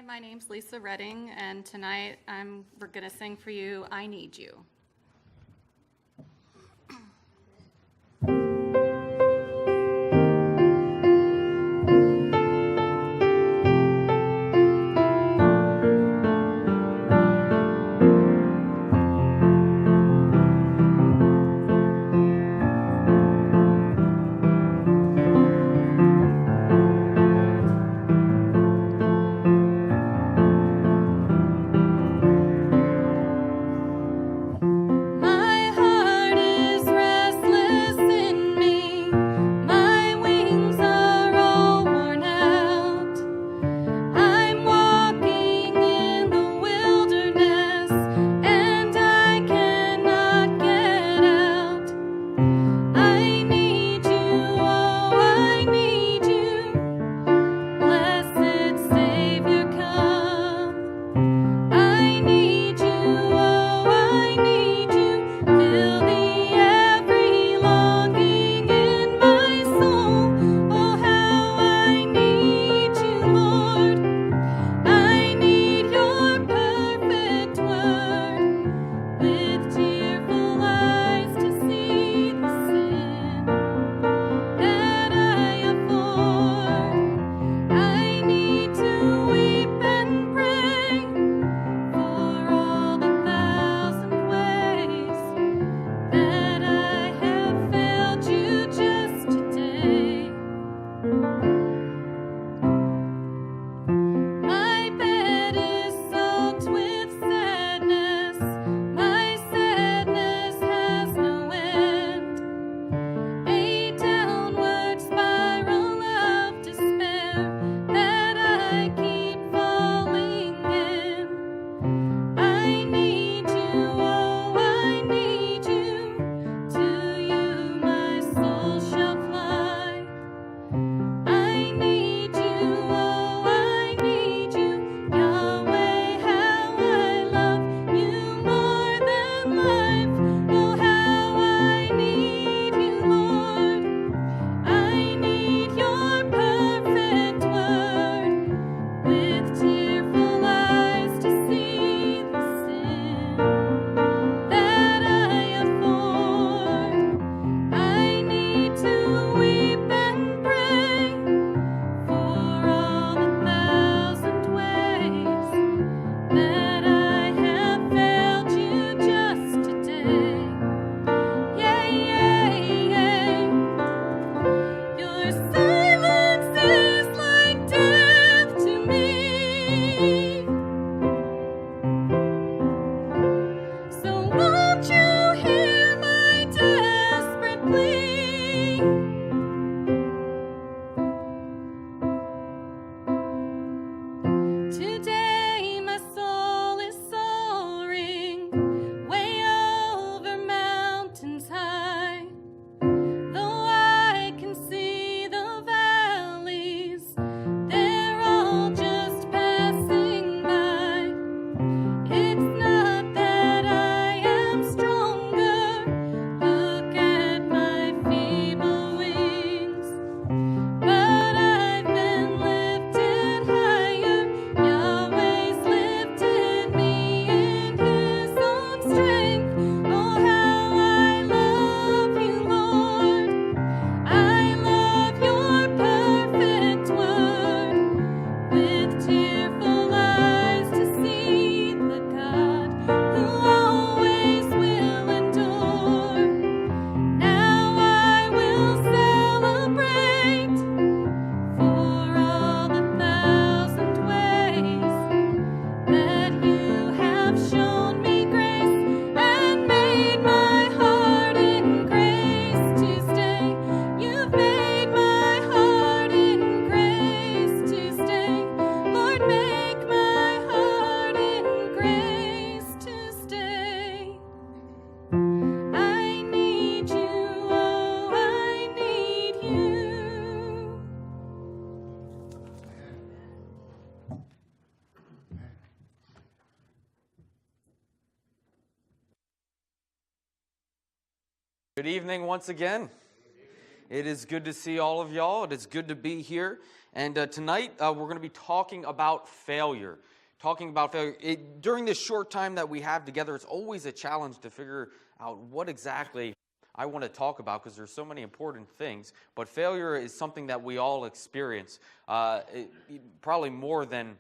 Hi, my name's Lisa Redding, and tonight we're going to sing for you, I Need You. Good evening once again. It is good to see all of y'all. It is good to be here. And tonight we're going to be talking about failure. During this short time that we have together, it's always a challenge to figure out what exactly I want to talk about because there's so many important things. But failure is something that we all experience, probably more than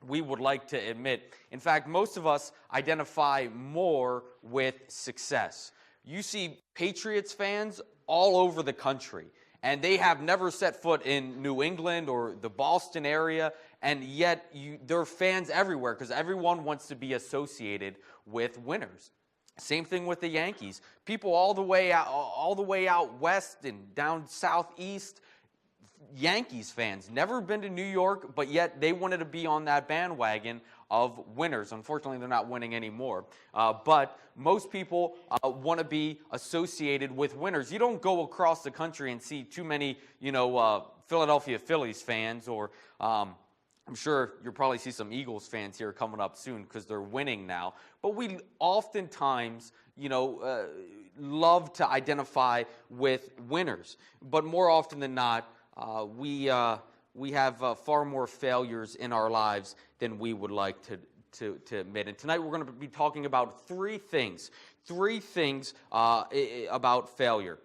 we would like to admit. In fact, most of us identify more with success. You see Patriots fans all over the country, and they have never set foot in New England or the Boston area, and yet there are fans everywhere because everyone wants to be associated with winners. Same thing with the Yankees. People all the way out west and down southeast, Yankees fans, never been to New York, but yet they wanted to be on that bandwagon of winners. Unfortunately, they're not winning anymore. But most people want to be associated with winners. You don't go across the country and see too many, Philadelphia Phillies fans, or I'm sure you'll probably see some Eagles fans here coming up soon because they're winning now. But we oftentimes, love to identify with winners. But more often than not, we have far more failures in our lives than we would like to admit. And tonight we're going to be talking about three things about failure.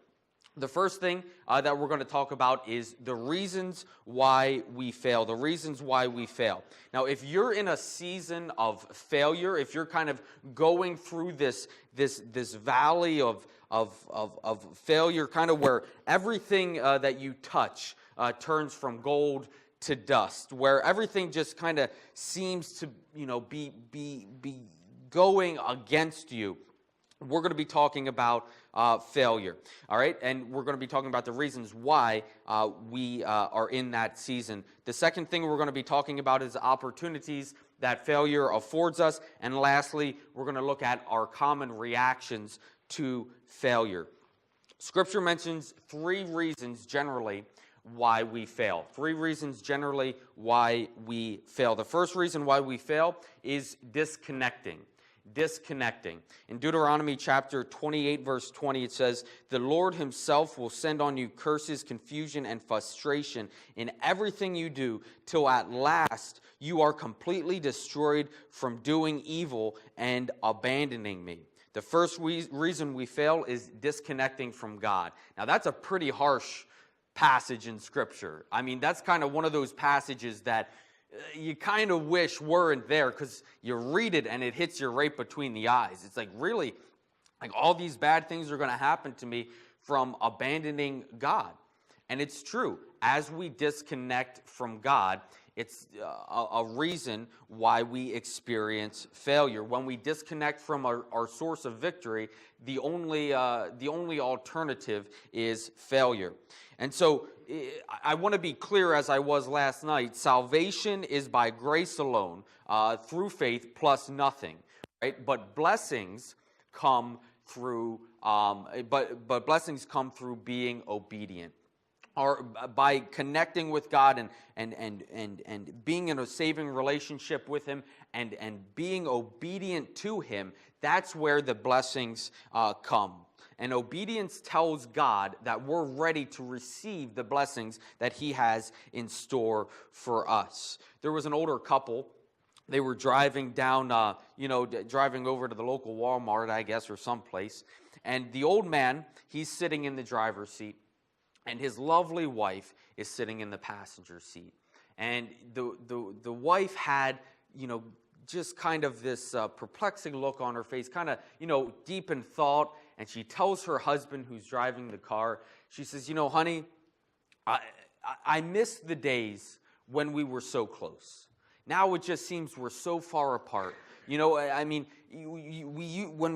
The first thing that we're going to talk about is the reasons why we fail. The reasons why we fail. Now, if you're in a season of failure, if you're kind of going through this valley of failure, kind of where everything that you touch turns from gold to dust, where everything just kind of seems to be going against you, we're going to be talking about failure, all right? And we're going to be talking about the reasons why we are in that season. The second thing we're going to be talking about is opportunities that failure affords us. And lastly, we're going to look at our common reactions to failure. Scripture mentions three reasons generally why we fail. Three reasons generally why we fail. The first reason why we fail is disconnecting. In Deuteronomy chapter 28, verse 20, it says, "The Lord himself will send on you curses, confusion, and frustration in everything you do, till at last you are completely destroyed from doing evil and abandoning me." The first reason we fail is disconnecting from God. Now, that's a pretty harsh passage in Scripture. I mean, that's kind of one of those passages that you kind of wish weren't there because you read it and it hits you right between the eyes. It's like, really, like all these bad things are going to happen to me from abandoning God. And it's true. As we disconnect from God, it's a reason why we experience failure. When we disconnect from our source of victory, the only alternative is failure. And so I want to be clear, as I was last night, salvation is by grace alone, through faith plus nothing, right? But blessings come through blessings come through being obedient. Or by connecting with God and being in a saving relationship with Him and being obedient to Him, that's where the blessings come. And obedience tells God that we're ready to receive the blessings that He has in store for us. There was an older couple. They were driving down, driving over to the local Walmart, I guess, or someplace. And the old man, he's sitting in the driver's seat. And his lovely wife is sitting in the passenger seat. And the wife had, just kind of this perplexing look on her face, kind of, deep in thought. And she tells her husband, who's driving the car, she says, honey, I miss the days when we were so close. Now it just seems we're so far apart. When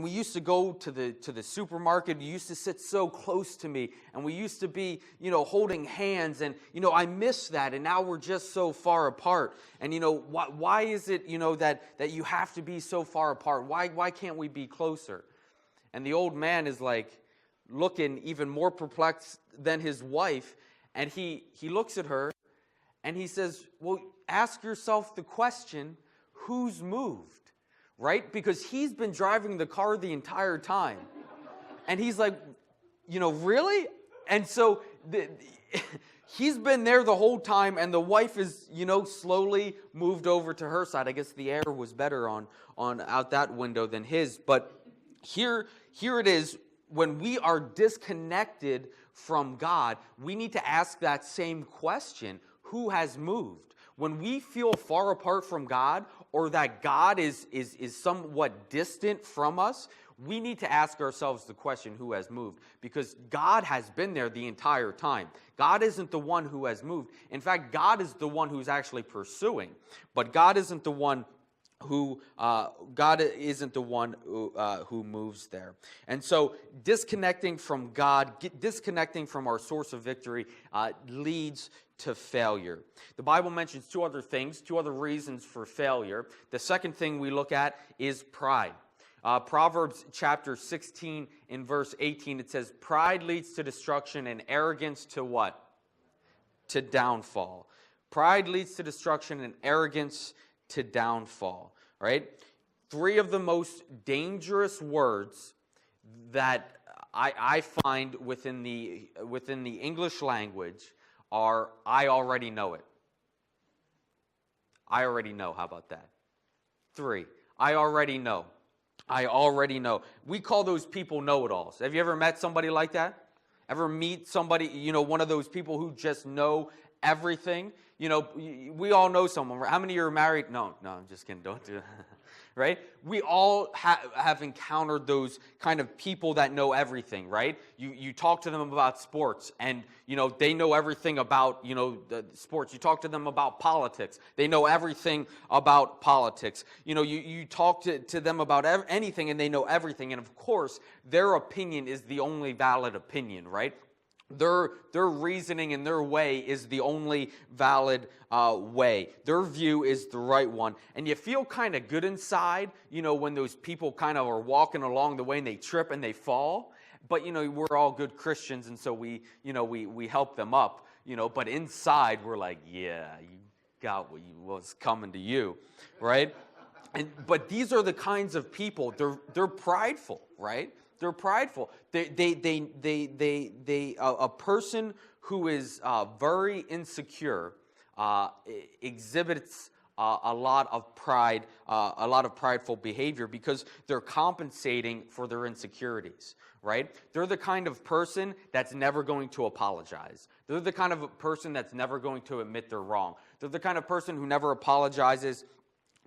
we used to go to the supermarket, you used to sit so close to me, and we used to be, holding hands, and, I miss that, and now we're just so far apart. And, why is it, that you have to be so far apart? Why can't we be closer? And the old man is like looking even more perplexed than his wife, and he looks at her, and he says, well, ask yourself the question, who's moved? Right? Because he's been driving the car the entire time. And he's like, really? And so the, he's been there the whole time, and the wife is, slowly moved over to her side. I guess the air was better on out that window than his. But here it is. When we are disconnected from God, we need to ask that same question: who has moved? When we feel far apart from God, or that God is somewhat distant from us, we need to ask ourselves the question, who has moved? Because God has been there the entire time. God isn't the one who has moved. In fact, God is the one who's actually pursuing. But God isn't the one who moves there. And so disconnecting from God, disconnecting from our source of victory leads to failure. The Bible mentions two other reasons for failure. The second thing we look at is pride. Proverbs chapter 16 in verse 18, it says, pride leads to destruction and arrogance to what? To downfall. Pride leads to destruction and arrogance to downfall, right? Three of the most dangerous words that I find within the English language are, I already know it. I already know. How about that? 3, I already know. I already know. We call those people know-it-alls. Have you ever met somebody like that? Ever meet somebody, one of those people who just know everything? We all know someone. How many of you are married? No, I'm just kidding. Don't do that. Right? We all have encountered those kind of people that know everything, right? You talk to them about sports, and, they know everything about, the sports. You talk to them about politics. They know everything about politics. You talk to them about anything, and they know everything. And, of course, their opinion is the only valid opinion, right? Their reasoning and their way is the only valid way. Their view is the right one. And you feel kind of good inside, when those people kind of are walking along the way and they trip and they fall. But, we're all good Christians, and so we help them up, But inside, we're like, yeah, you got what was coming to you, right? But these are the kinds of people, they're prideful, right? They're prideful. A person who is very insecure exhibits a lot of pride, a lot of prideful behavior, because they're compensating for their insecurities, right? They're the kind of person that's never going to apologize. They're the kind of person that's never going to admit they're wrong. They're the kind of person who never apologizes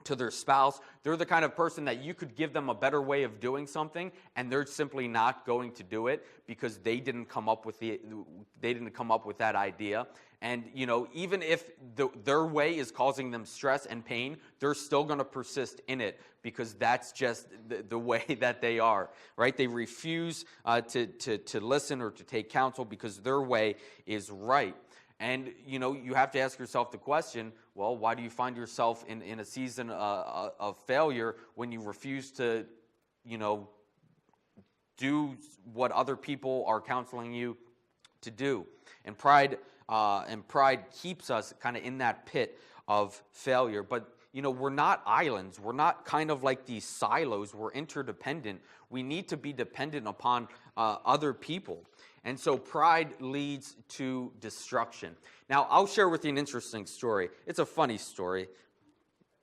to their spouse. They're the kind of person that you could give them a better way of doing something, and they're simply not going to do it because they didn't come up with that idea. And even if their way is causing them stress and pain, they're still going to persist in it because that's just the way that they are, right? They refuse to listen or to take counsel because their way is right. And, you have to ask yourself the question, well, why do you find yourself in a season of failure when you refuse to, do what other people are counseling you to do? And pride keeps us kind of in that pit of failure. But, we're not islands. We're not kind of like these silos. We're interdependent. We need to be dependent upon other people. And so pride leads to destruction. Now, I'll share with you an interesting story. It's a funny story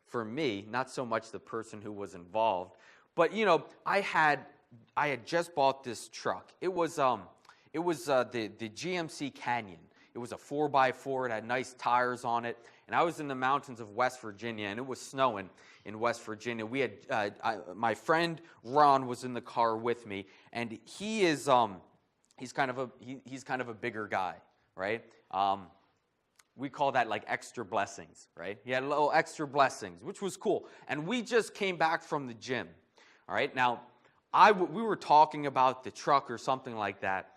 for me, not so much the person who was involved. But, I had just bought this truck. It was the GMC Canyon. It was a 4x4. It had nice tires on it. And I was in the mountains of West Virginia, and it was snowing in West Virginia. We had my friend Ron was in the car with me, and he is he's kind of a bigger guy, right? We call that like extra blessings, right? He had a little extra blessings, which was cool. And we just came back from the gym, all right? Now, we were talking about the truck or something like that,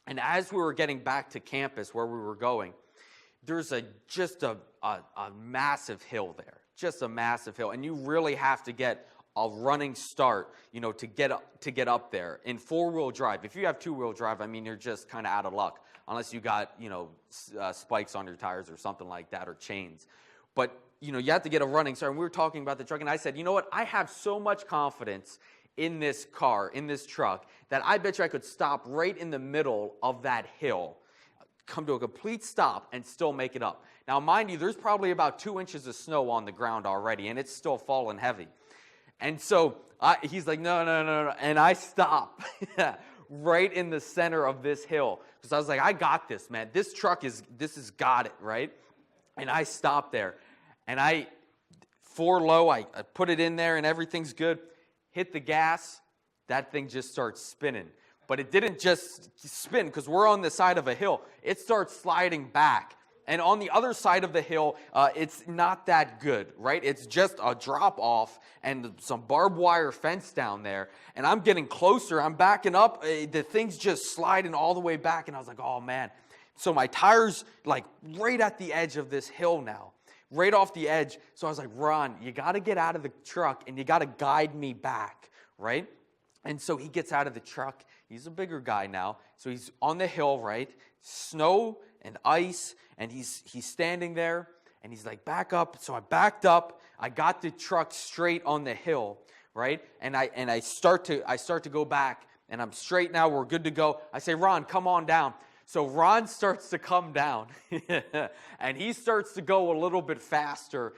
and as we were getting back to campus where we were going, there's just a massive hill there, just a massive hill, and you really have to get a running start, to get up there in 4-wheel drive. If you have 2-wheel drive, you're just kind of out of luck, unless you got spikes on your tires or something like that, or chains. But you have to get a running start. And we were talking about the truck, and I said, you know what? I have so much confidence in this car, in this truck, that I bet you I could stop right in the middle of that hill, come to a complete stop and still make it up. Now, mind you, there's probably about 2 inches of snow on the ground already, and it's still falling heavy. And so he's like, no, no, no, no. And I stop right in the center of this hill. Because I was like, I got this, man. This has got it, right? And I stop there. And I put it in there and everything's good. Hit the gas. That thing just starts spinning. But it didn't just spin because we're on the side of a hill. It starts sliding back. And on the other side of the hill, it's not that good, right? It's just a drop off and some barbed wire fence down there. And I'm getting closer. I'm backing up. The thing's just sliding all the way back. And I was like, oh, man. So my tire's like right at the edge of this hill now, right off the edge. So I was like, Ron, you got to get out of the truck and you got to guide me back, right? And so he gets out of the truck. He's a bigger guy now. So he's on the hill, right? Snow and ice, and he's standing there, and he's like, back up. So I backed up. I got the truck straight on the hill, right? And I start to go back, and I'm straight now. We're good to go. I say, Ron, come on down. So Ron starts to come down, and he starts to go a little bit faster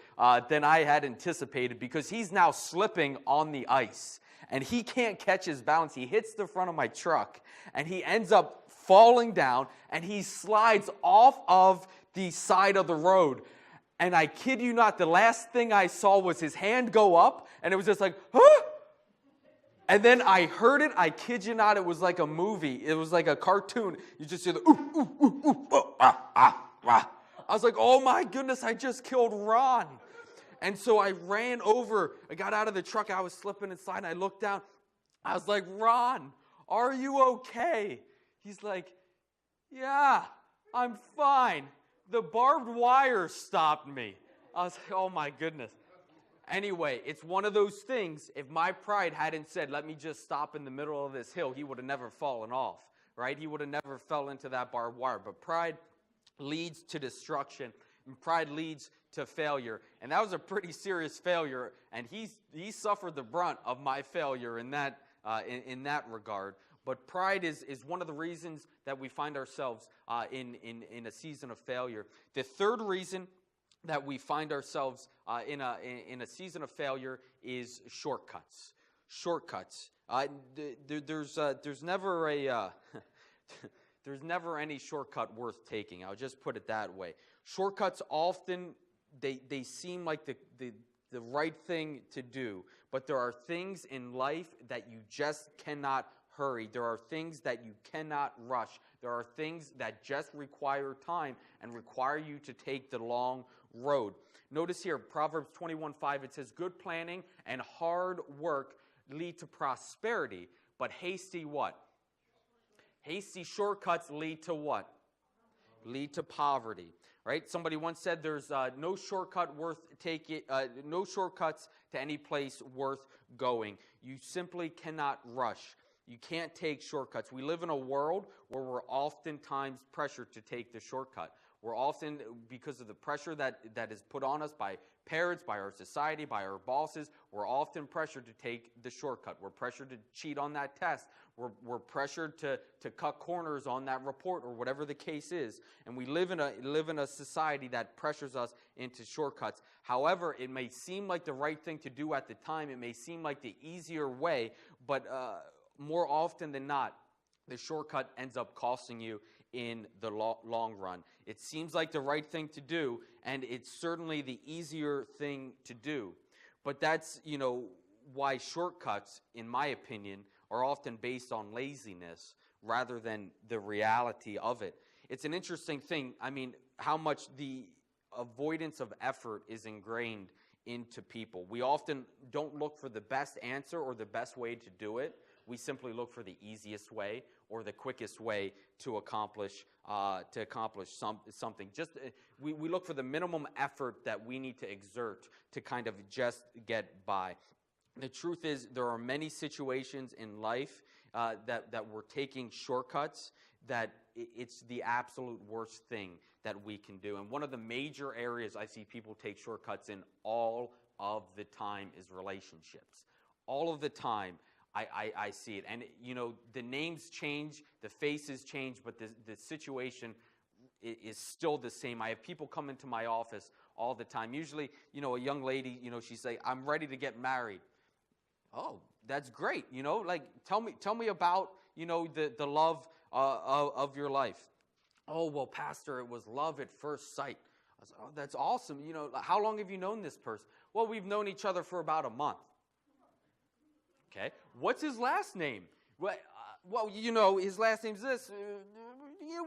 than I had anticipated because he's now slipping on the ice. And he can't catch his balance. He hits the front of my truck, and he ends up falling down, and he slides off of the side of the road. And I kid you not, the last thing I saw was his hand go up, and it was just like, huh? And then I heard it. I kid you not, it was like a movie. It was like a cartoon. You just hear the ooh, ooh, ooh, ooh, oh, ah, ah, ah. I was like, oh my goodness, I just killed Ron. And so I ran over. I got out of the truck. I was slipping and sliding. I looked down. I was like, Ron, are you okay? He's like, yeah, I'm fine. The barbed wire stopped me. I was like, oh my goodness. Anyway, it's one of those things. If my pride hadn't said, let me just stop in the middle of this hill, he would have never fallen off, right? He would have never fell into that barbed wire. But pride leads to destruction, and pride leads to failure. And that was a pretty serious failure, and he suffered the brunt of my failure in that regard. But pride is one of the reasons that we find ourselves in a season of failure. The third reason that we find ourselves in a season of failure is shortcuts. Shortcuts. There's never a there's never any shortcut worth taking. I'll just put it that way. Shortcuts often they seem like the right thing to do, but there are things in life that you just cannot hurry. There are things that you cannot rush. There are things that just require time and require you to take the long road. Notice here, Proverbs 21:5, it says, good planning and hard work lead to prosperity, but hasty what? Hasty shortcuts lead to what? Lead to poverty, right? Somebody once said there's no shortcut worth taking, no shortcuts to any place worth going. You simply cannot rush. You can't take shortcuts. We live in a world where we're oftentimes pressured to take the shortcut. We're often, because of the pressure that is put on us by parents, by our society, by our bosses, we're often pressured to take the shortcut. We're pressured to cheat on that test. We're pressured to cut corners on that report or whatever the case is. And we live in a society that pressures us into shortcuts. However, it may seem like the right thing to do at the time. It may seem like the easier way, but more often than not, the shortcut ends up costing you in the long run. It seems like the right thing to do, and it's certainly the easier thing to do. But that's, why shortcuts, in my opinion, are often based on laziness rather than the reality of it. It's an interesting thing, how much the avoidance of effort is ingrained into people. We often don't look for the best answer or the best way to do it. We simply look for the easiest way or the quickest way to accomplish something. We look for the minimum effort that we need to exert to kind of just get by. The truth is, there are many situations in life that we're taking shortcuts that it's the absolute worst thing that we can do. And one of the major areas I see people take shortcuts in all of the time is relationships. All of the time. I see it. And, the names change, the faces change, but the situation is still the same. I have people come into my office all the time. Usually, a young lady, she's like, I'm ready to get married. Oh, that's great. Like tell me about, the love of your life. Oh, well, Pastor, it was love at first sight. I was like, oh, that's awesome. How long have you known this person? Well, we've known each other for about a month. Okay. What's his last name? Well, his last name's this.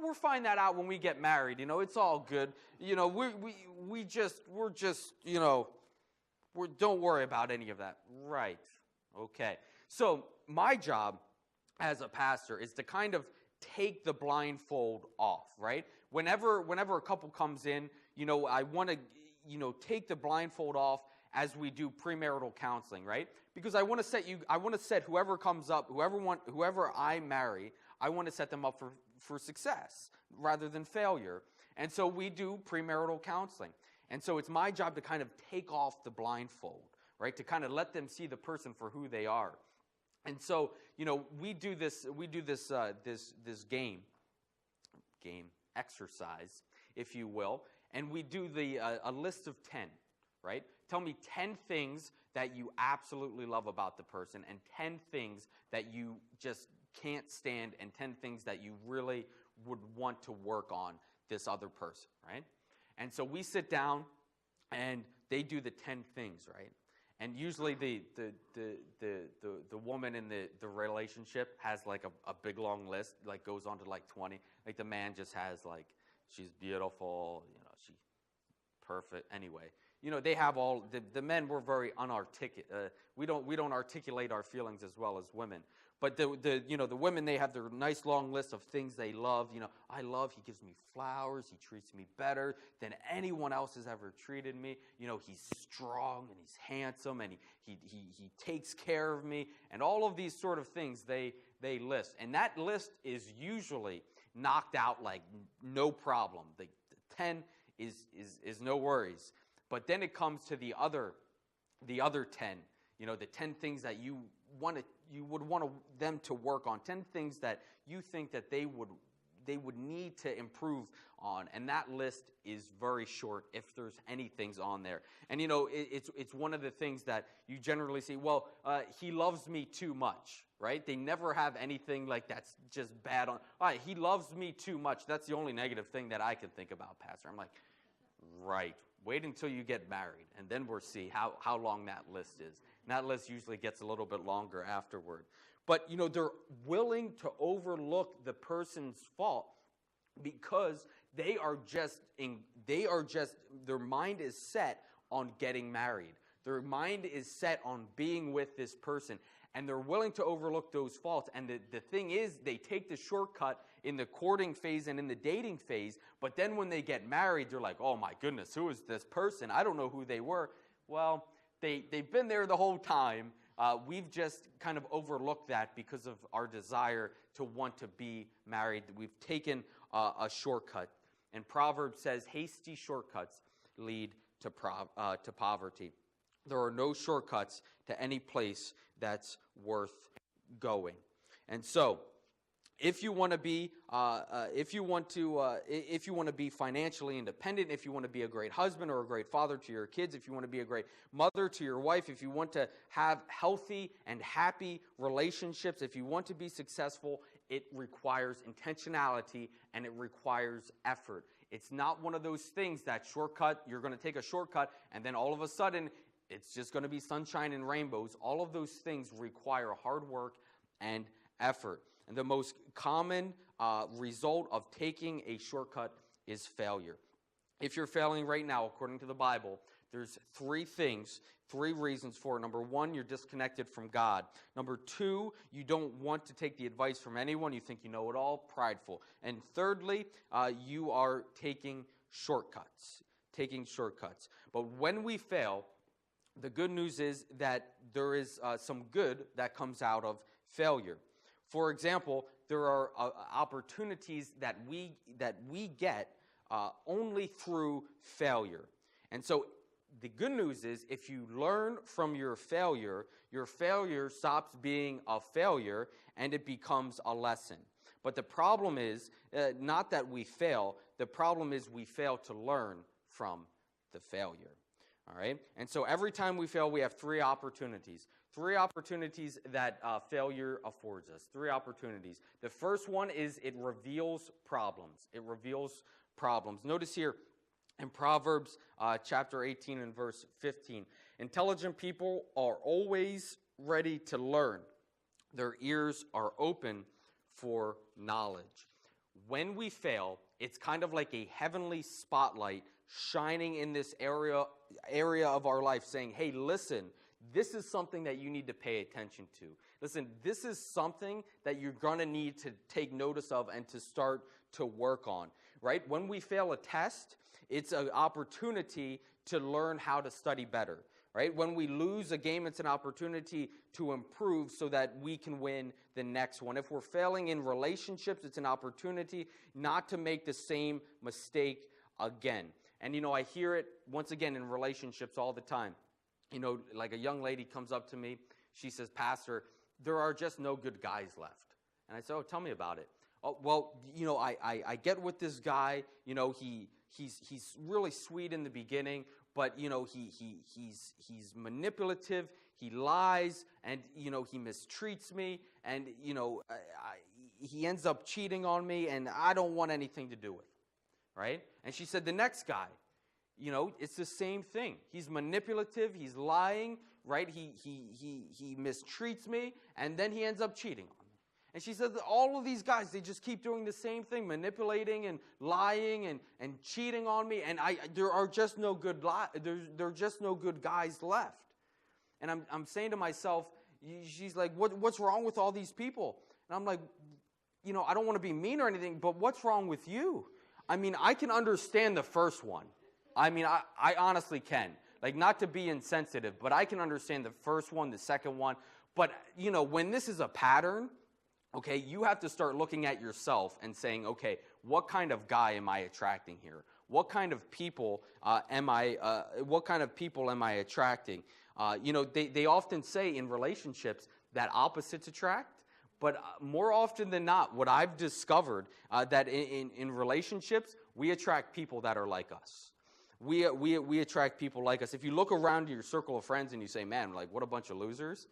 We'll find that out when we get married. It's all good. We're just, don't worry about any of that. Right. Okay. So my job as a pastor is to kind of take the blindfold off, right? Whenever a couple comes in, I want to, take the blindfold off as we do premarital counseling, right? Because I want to set whoever comes up, whoever I marry, I want to set them up for success rather than failure. And so we do premarital counseling. And so it's my job to kind of take off the blindfold, right? To kind of let them see the person for who they are. And so, we do this game exercise, if you will, and we do a list of 10, right? Tell me 10 things that you absolutely love about the person, and 10 things that you just can't stand, and 10 things that you really would want to work on this other person, right? And so we sit down, and they do the 10 things, right? And usually the woman in the relationship has like a big long list, like goes on to like 20. Like the man just has like, she's beautiful, she's perfect. Anyway, they have all the men were very unarticulate. We don't articulate our feelings as well as women. But the women, they have their nice long list of things they love. I love, he gives me flowers, he treats me better than anyone else has ever treated me. He's strong and he's handsome and he takes care of me, and all of these sort of things they list. And that list is usually knocked out like no problem. The 10 is no worries. But then it comes to the other 10, the 10 things that you would want them to work on, 10 things that you think that they would need to improve on, and that list is very short if there's any things on there. And it's one of the things that you generally see. Well, he loves me too much, right? They never have anything like that's just bad on. All right, he loves me too much. That's the only negative thing that I can think about, Pastor. I'm like, right. Wait until you get married, and then we'll see how long that list is. And that list usually gets a little bit longer afterward. But, they're willing to overlook the person's fault because their mind is set on getting married. Their mind is set on being with this person, and they're willing to overlook those faults. And the thing is, they take the shortcut in the courting phase and in the dating phase, but then when they get married, they're like, oh my goodness, who is this person? I don't know who they were. Well, they've been there the whole time. We've just kind of overlooked that because of our desire to want to be married. We've taken a shortcut. And Proverbs says, hasty shortcuts lead to poverty. There are no shortcuts to any place that's worth going. And so, if you want to be financially independent, if you want to be a great husband or a great father to your kids, if you want to be a great mother to your wife, if you want to have healthy and happy relationships, if you want to be successful, it requires intentionality and it requires effort. It's not one of those things that shortcut, you're going to take a shortcut and then all of a sudden it's just going to be sunshine and rainbows. All of those things require hard work and effort. And the most common result of taking a shortcut is failure. If you're failing right now, according to the Bible, there's three reasons for it. Number one, you're disconnected from God. Number two, you don't want to take the advice from anyone. You think you know it all, prideful. And thirdly, you are taking shortcuts. But when we fail, the good news is that there is some good that comes out of failure. For example, there are opportunities that we get only through failure. And so the good news is if you learn from your failure stops being a failure and it becomes a lesson. But the problem is not that we fail. The problem is we fail to learn from the failure. All right? And so every time we fail, we have three opportunities. Three opportunities that failure affords us. Three opportunities. The first one is it reveals problems. It reveals problems. Notice here in Proverbs chapter 18 and verse 15. Intelligent people are always ready to learn. Their ears are open for knowledge. When we fail, it's kind of like a heavenly spotlight shining in this area of our life saying, hey, listen, this is something that you need to pay attention to. Listen, this is something that you're going to need to take notice of and to start to work on, right? When we fail a test, it's an opportunity to learn how to study better, right? When we lose a game, it's an opportunity to improve so that we can win the next one. If we're failing in relationships, it's an opportunity not to make the same mistake again. And, I hear it, once again, in relationships all the time. Like a young lady comes up to me. She says, Pastor, there are just no good guys left. And I said, oh, tell me about it. Oh, well, I get with this guy. He's really sweet in the beginning, but, he's manipulative. He lies, and, he mistreats me, and, he ends up cheating on me, and I don't want anything to do with him. Right? And she said, the next guy, it's the same thing. He's manipulative, he's lying, right? He mistreats me, and then he ends up cheating on me. And she said that all of these guys, they just keep doing the same thing, manipulating and lying and cheating on me, and there are just no good there are just no good guys left. And I'm saying to myself, she's like, what's wrong with all these people? And I'm like, I don't want to be mean or anything, but what's wrong with you? I can understand the first one. I honestly can. Like, not to be insensitive, but I can understand the first one, the second one. But, when this is a pattern, okay, you have to start looking at yourself and saying, okay, what kind of guy am I attracting here? What kind of people am I attracting? They often say in relationships that opposites attract. But more often than not, what I've discovered that in relationships, we attract people that are like us. We attract people like us. If you look around your circle of friends and you say, man, like, what a bunch of losers.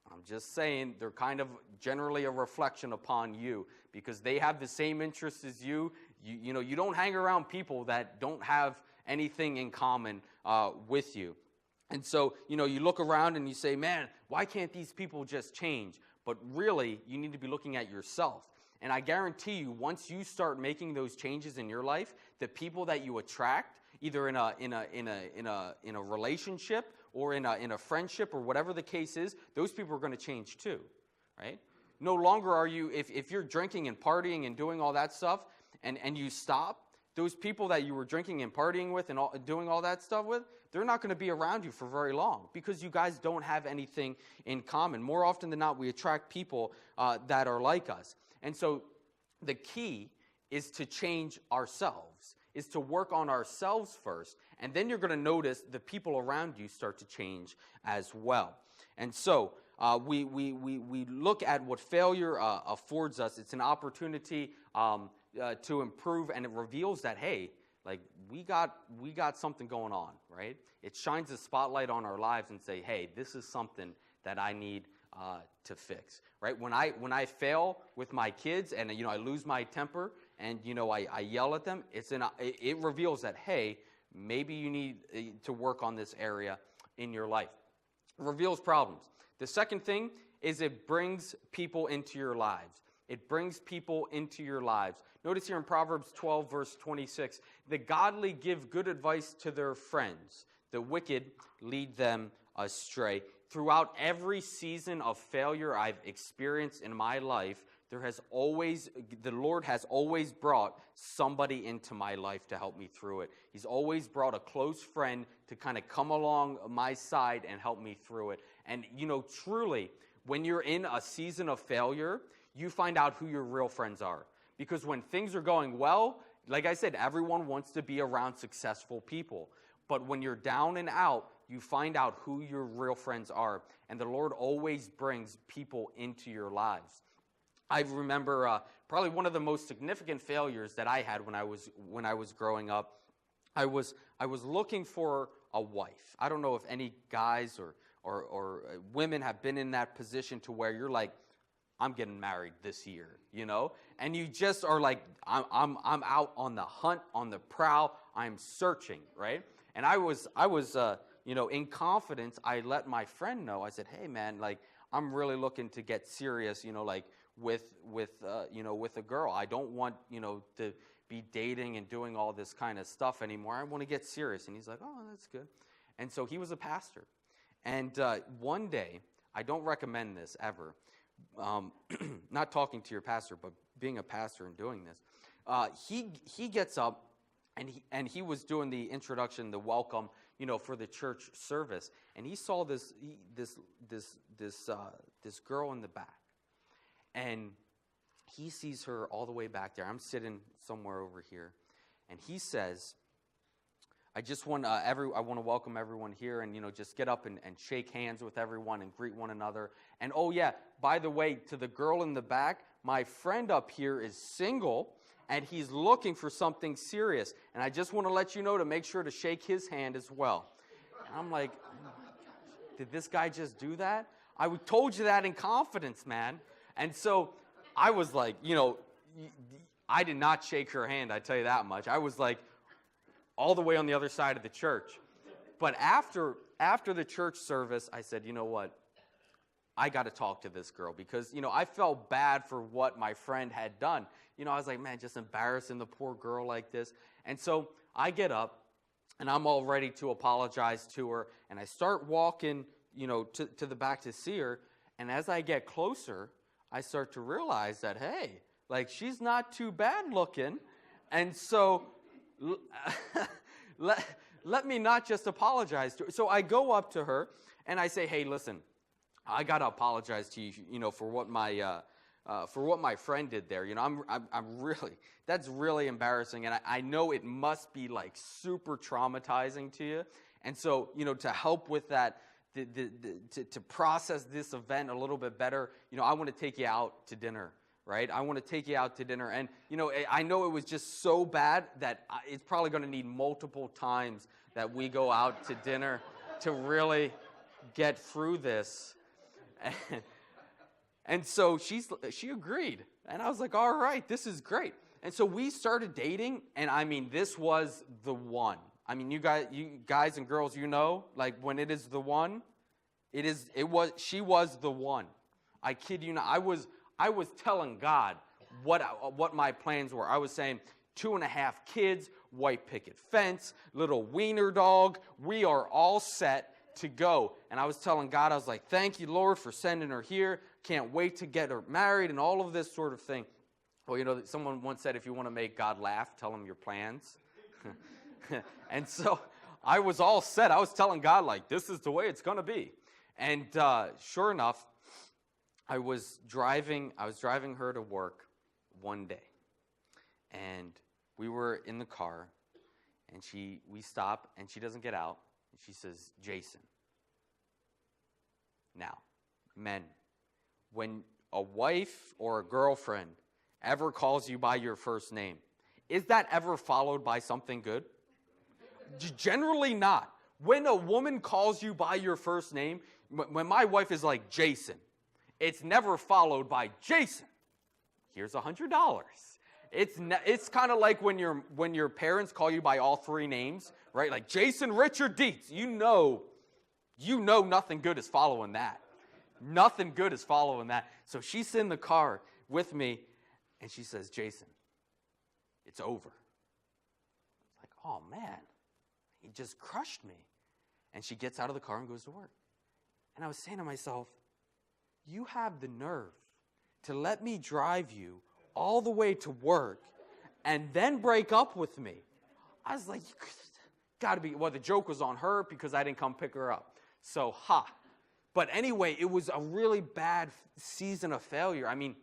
I'm just saying they're kind of generally a reflection upon you because they have the same interests as you. You don't hang around people that don't have anything in common with you. And so, you look around and you say, man, why can't these people just change? But really, you need to be looking at yourself. And I guarantee you, once you start making those changes in your life, the people that you attract, either in a relationship or in a friendship or whatever the case is, those people are going to change too, right? No longer are you, if you're drinking and partying and doing all that stuff, and you stop, those people that you were drinking and partying with and doing all that stuff with, they're not going to be around you for very long because you guys don't have anything in common. More often than not, we attract people that are like us. And so the key is to change ourselves, is to work on ourselves first, and then you're going to notice the people around you start to change as well. And so we look at what failure affords us. It's an opportunity to improve, and it reveals that, hey, like we got something going on, right? It shines a spotlight on our lives and say, hey, this is something that I need to fix, right? When I fail with my kids and I lose my temper and I yell at them, it reveals that, hey, maybe you need to work on this area in your life. It reveals problems. The second thing is it brings people into your lives. It brings people into your lives. Notice here in Proverbs 12, verse 26, the godly give good advice to their friends. The wicked lead them astray. Throughout every season of failure I've experienced in my life, the Lord has always brought somebody into my life to help me through it. He's always brought a close friend to kind of come along my side and help me through it. And, truly, when you're in a season of failure, you find out who your real friends are. Because when things are going well, like I said, everyone wants to be around successful people. But when you're down and out, you find out who your real friends are. And the Lord always brings people into your lives. I remember probably one of the most significant failures that I had when I was growing up. I was looking for a wife. I don't know if any guys or women have been in that position to where you're like, I'm getting married this year, and you just are like, I'm out on the hunt, on the prowl. I'm searching, right? And I was in confidence. I let my friend know. I said, hey man, like I'm really looking to get serious, like with a girl. I don't want to be dating and doing all this kind of stuff anymore. I want to get serious. And he's like, oh, that's good. And so he was a pastor. And one day, I don't recommend this ever, not talking to your pastor, but being a pastor and doing this. He gets up, and he was doing the introduction, the welcome, for the church service, and he saw this girl in the back, and he sees her all the way back there. I'm sitting somewhere over here, and he says, I want to welcome everyone here, and just get up and shake hands with everyone and greet one another. And oh yeah, by the way, to the girl in the back, my friend up here is single, and he's looking for something serious. And I just want to let you know to make sure to shake his hand as well. And I'm like, oh my gosh, did this guy just do that? I told you that in confidence, man. And so I was like, I did not shake her hand, I tell you that much. I was like all the way on the other side of the church. But after the church service, I said, you know what? I got to talk to this girl because, I felt bad for what my friend had done. I was like, man, just embarrassing the poor girl like this. And so I get up, and I'm all ready to apologize to her. And I start walking, to the back to see her. And as I get closer, I start to realize that, hey, like she's not too bad looking. And so let me not just apologize to her. So I go up to her, and I say, hey, listen, I got to apologize to you, for what my friend did there. I'm really, that's really embarrassing. And I know it must be like super traumatizing to you. And so, to help with that, to process this event a little bit better, I want to take you out to dinner, right? I want to take you out to dinner. And, I know it was just so bad that it's probably going to need multiple times that we go out to dinner to really get through this. And so she agreed. And I was like, all right, this is great. And so we started dating, and I mean, this was the one. I mean, you guys and girls, like when it is the one, she was the one. I kid you not. I was telling God what my plans were. I was saying 2.5 kids, white picket fence, little wiener dog. We are all set to go. And I was telling God, I was like, thank you, Lord, for sending her here. Can't wait to get her married and all of this sort of thing. Well, someone once said, if you want to make God laugh, tell him your plans. And so I was all set. I was telling God, like, this is the way it's going to be. And sure enough, I was driving her to work one day. And we were in the car, and we stop, and she doesn't get out. And she says, Jason. Now, men, when a wife or a girlfriend ever calls you by your first name, is that ever followed by something good? Generally not. When a woman calls you by your first name, when my wife is like, Jason, it's never followed by, Jason, here's $100. It's kind of like when your parents call you by all three names, right? Like Jason, Richard, Dietz. You know nothing good is following that. Nothing good is following that. So she's in the car with me, and she says, Jason, it's over. I was like, oh man, he just crushed me. And she gets out of the car and goes to work. And I was saying to myself, you have the nerve to let me drive you all the way to work and then break up with me. I was like, got to be, well, the joke was on her because I didn't come pick her up. So, But anyway, it was a really bad season of failure. I mean,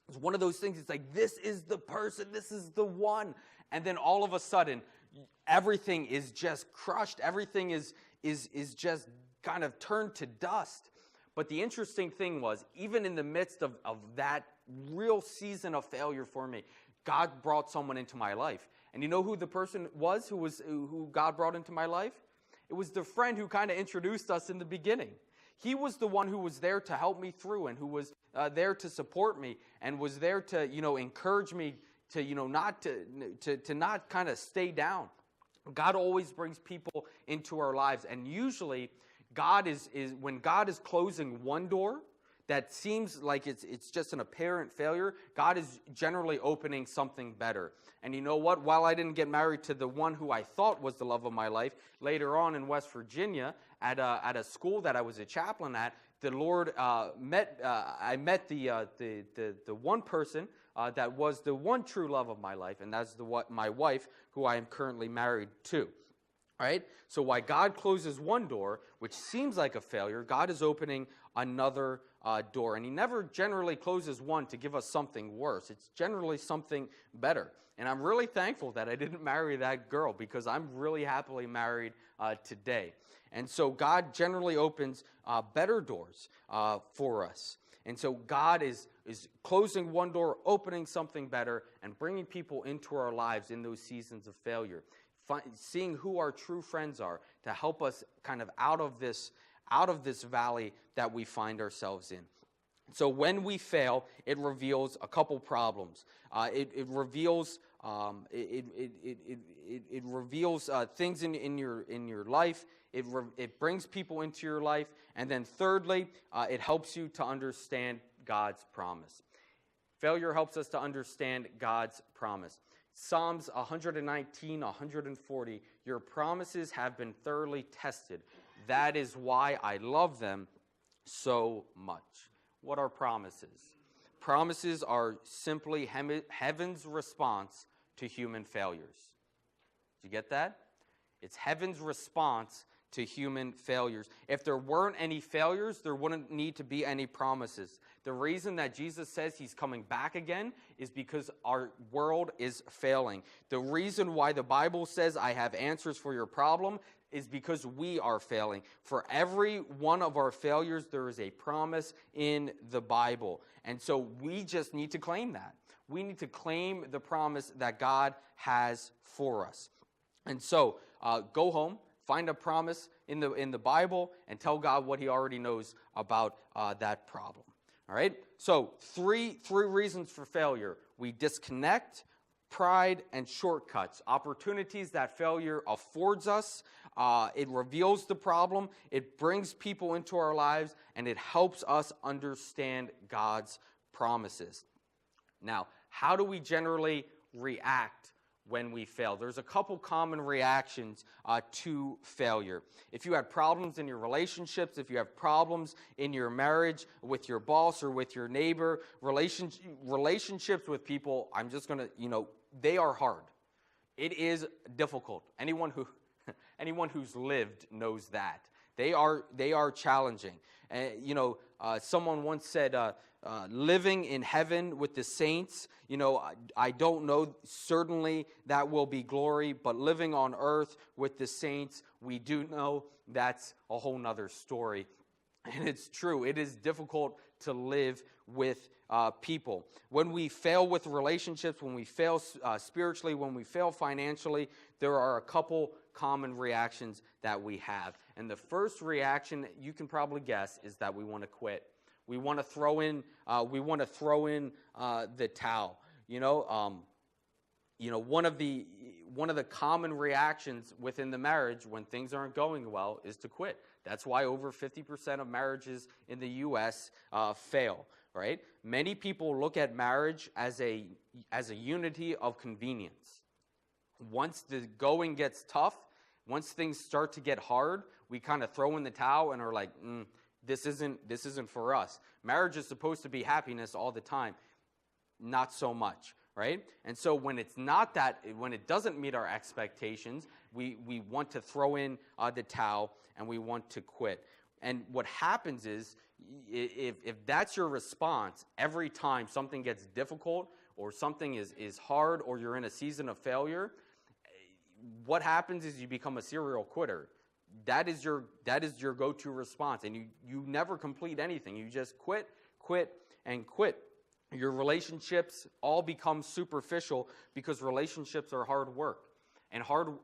it's one of those things, it's like, this is the person, this is the one. And then all of a sudden, everything is just crushed. Everything is just kind of turned to dust. But the interesting thing was, even in the midst of that real season of failure for me, God brought someone into my life. And you know who the person was who God brought into my life? It was the friend who kind of introduced us in the beginning. He was the one who was there to help me through, and who was there to support me, and was there to, encourage me to, not to not kind of stay down. God always brings people into our lives, and usually God is when God is closing one door that seems like it's just an apparent failure, God is generally opening something better. And you know what? While I didn't get married to the one who I thought was the love of my life, later on in West Virginia, at a school that I was a chaplain at, the Lord I met the one person that was the one true love of my life, and that's my wife, who I am currently married to. Right? So while God closes one door, which seems like a failure, God is opening another door. And he never generally closes one to give us something worse. It's generally something better. And I'm really thankful that I didn't marry that girl, because I'm really happily married today. And so God generally opens better doors for us. And so God is closing one door, opening something better, and bringing people into our lives in those seasons of failure. Seeing who our true friends are to help us kind of out of this valley that we find ourselves in. So when we fail, it reveals a couple problems. It reveals things in your life. It brings people into your life, and then thirdly, it helps you to understand God's promise. Failure helps us to understand God's promise. Psalms 119, 140, your promises have been thoroughly tested. That is why I love them so much. What are promises? Promises are simply heaven's response to human failures. Did you get that? It's heaven's response to human failures. If there weren't any failures, there wouldn't need to be any promises. The reason that Jesus says he's coming back again is because our world is failing. The reason why the Bible says I have answers for your problem is because we are failing. For every one of our failures, there is a promise in the Bible. And so we just need to claim that. We need to claim the promise that God has for us. And so go home. Find a promise in the Bible and tell God what he already knows about that problem. All right? So three reasons for failure. We disconnect, pride, and shortcuts. Opportunities that failure affords us. It reveals the problem. It brings people into our lives, and it helps us understand God's promises. Now, how do we generally react when we fail? There's a couple common reactions to failure. If you have problems in your relationships, if you have problems in your marriage with your boss or with your neighbor, relationships with people, I'm just going to, they are hard. It is difficult. Anyone who's lived knows that. They are challenging. Someone once said, living in heaven with the saints, I don't know, certainly that will be glory, but living on earth with the saints, we do know that's a whole nother story. And it's true, it is difficult to live with people. When we fail with relationships, when we fail spiritually, when we fail financially, there are a couple common reactions that we have. And the first reaction, you can probably guess, is that we want to quit. We want to throw in the towel. One of the common reactions within the marriage when things aren't going well is to quit. That's why over 50% of marriages in the U.S. Fail. Right? Many people look at marriage as a unity of convenience. Once the going gets tough, once things start to get hard, we kind of throw in the towel and are like, this isn't for us. Marriage is supposed to be happiness all the time. Not so much, right? And so when it's not that, when it doesn't meet our expectations, we want to throw in the towel and we want to quit. And what happens is, if that's your response every time something gets difficult or something is hard or you're in a season of failure, what happens is you become a serial quitter. That is your go-to response, and you never complete anything. You just quit, and quit. Your relationships all become superficial because relationships are hard work. And hard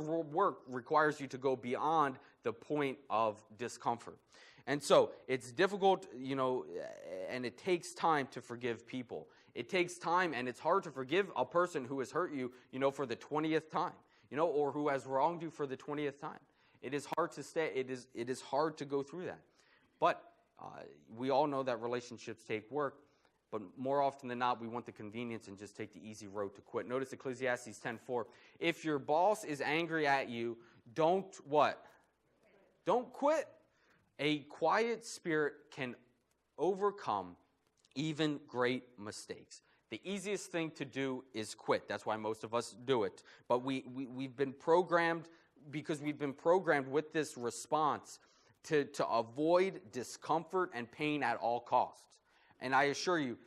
work requires you to go beyond the point of discomfort. And so it's difficult, and it takes time to forgive people. It takes time, and it's hard to forgive a person who has hurt you, for the 20th time, or who has wronged you for the 20th time. It is hard to stay. It is hard to go through that. But we all know that relationships take work. But more often than not, we want the convenience and just take the easy road to quit. Notice Ecclesiastes 10:4. If your boss is angry at you, don't what? Don't quit. A quiet spirit can overcome even great mistakes. The easiest thing to do is quit. That's why most of us do it. But we've been programmed, because we've been programmed with this response to avoid discomfort and pain at all costs. And I assure you,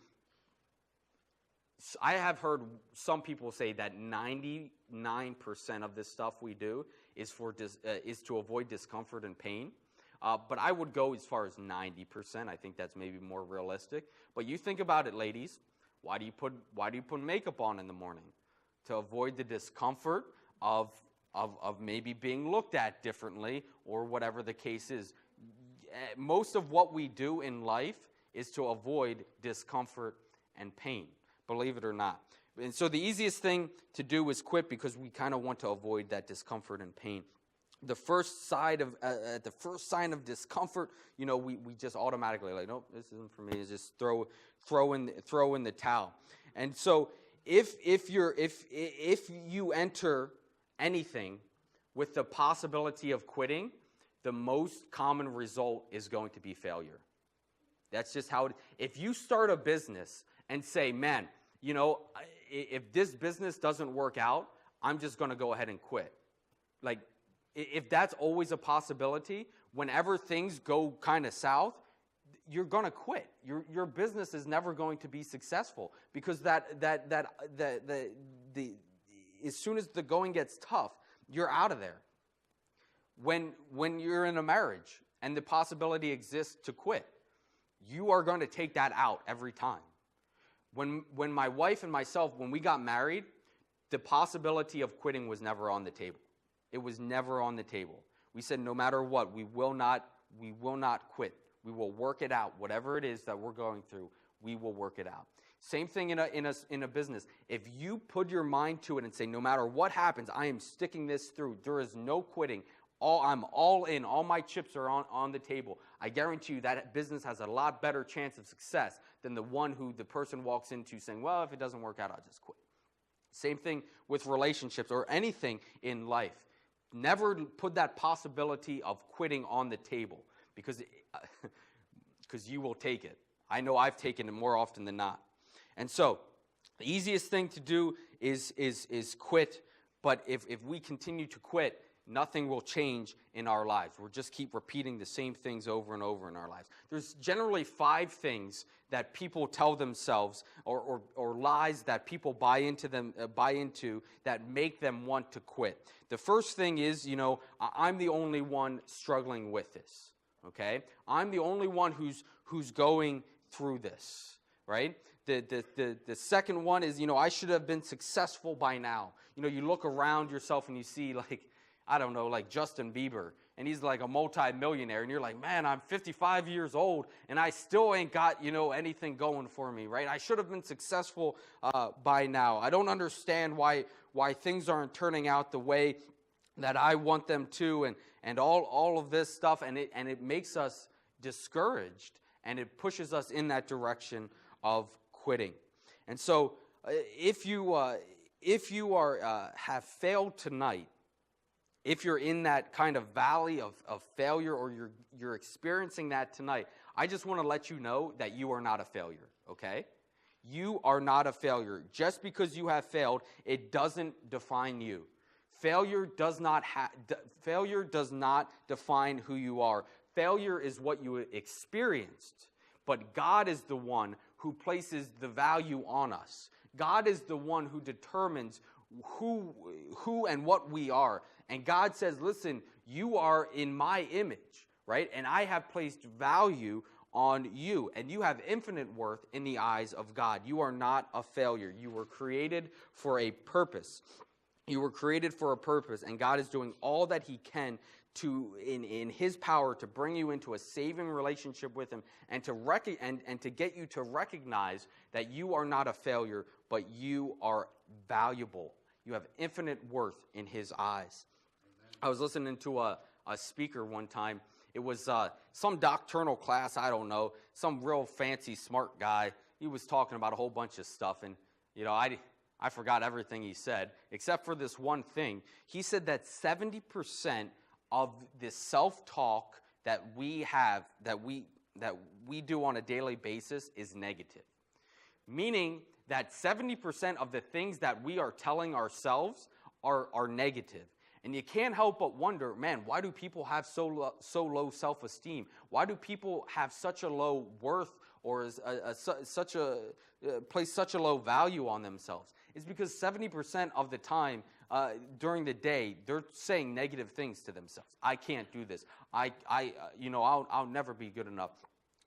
I have heard some people say that 99% of this stuff we do is to avoid discomfort and pain. But I would go as far as 90%. I think that's maybe more realistic. But you think about it, ladies. Why do you put makeup on in the morning? To avoid the discomfort of maybe being looked at differently, or whatever the case is. Most of what we do in life is to avoid discomfort and pain, believe it or not. And so the easiest thing to do is quit, because we kind of want to avoid that discomfort and pain. The first sign of discomfort, we just automatically nope, this isn't for me. It's just throw in the towel. And so if you enter anything with the possibility of quitting, the most common result is going to be failure. That's just how if you start a business and say, man, if this business doesn't work out, I'm just going to go ahead and quit. Like, if that's always a possibility, whenever things go kind of south, you're going to quit. Your business is never going to be successful, because as soon as the going gets tough, you're out of there. When you're in a marriage and the possibility exists to quit, you are going to take that out every time. When my wife and myself, when we got married, the possibility of quitting was never on the table. It was never on the table. We said, no matter what, we will not quit. We will work it out. Whatever it is that we're going through, we will work it out. Same thing in a business. If you put your mind to it and say, no matter what happens, I am sticking this through. There is no quitting. I'm all in. All my chips are on the table. I guarantee you that business has a lot better chance of success than the one who the person walks into saying, well, if it doesn't work out, I'll just quit. Same thing with relationships or anything in life. Never put that possibility of quitting on the table, because you will take it. I know I've taken it more often than not. And so the easiest thing to do is quit. But if we continue to quit, nothing will change in our lives. We'll just keep repeating the same things over and over in our lives. There's generally 5 things that people tell themselves, or lies that people buy into that make them want to quit. The first thing is, I'm the only one struggling with this. Okay? I'm the only one who's going through this, right? The second one is, I should have been successful by now. You look around yourself and you see, like Justin Bieber, and he's like a multi-millionaire, and you're like, man, I'm 55 years old, and I still ain't got, anything going for me, right? I should have been successful by now. I don't understand why things aren't turning out the way that I want them to, and all of this stuff, and it makes us discouraged, and it pushes us in that direction of quitting. And so, if you have failed tonight, if you're in that kind of valley of failure, or you're experiencing that tonight, I just want to let you know that you are not a failure, okay? You are not a failure. Just because you have failed, it doesn't define you. Failure does not define who you are. Failure is what you experienced, but God is the one who places the value on us. God is the one who determines who and what we are. And God says, listen, you are in my image, right? And I have placed value on you, and you have infinite worth in the eyes of God. You are not a failure. You were created for a purpose. You were created for a purpose, and God is doing all that he can in his power to bring you into a saving relationship with him and to get you to recognize that you are not a failure, but you are valuable. You have infinite worth in his eyes. Amen. I was listening to a speaker one time. It was some doctrinal class, I don't know, some real fancy smart guy. He was talking about a whole bunch of stuff, and I forgot everything he said, except for this one thing. He said that 70% of the self-talk that we have, that we do on a daily basis is negative. Meaning that 70% of the things that we are telling ourselves are negative. And you can't help but wonder, man, why do people have so low self-esteem? Why do people have such a low worth or place such a low value on themselves? It's because 70% of the time during the day, they're saying negative things to themselves. I can't do this. I'll never be good enough.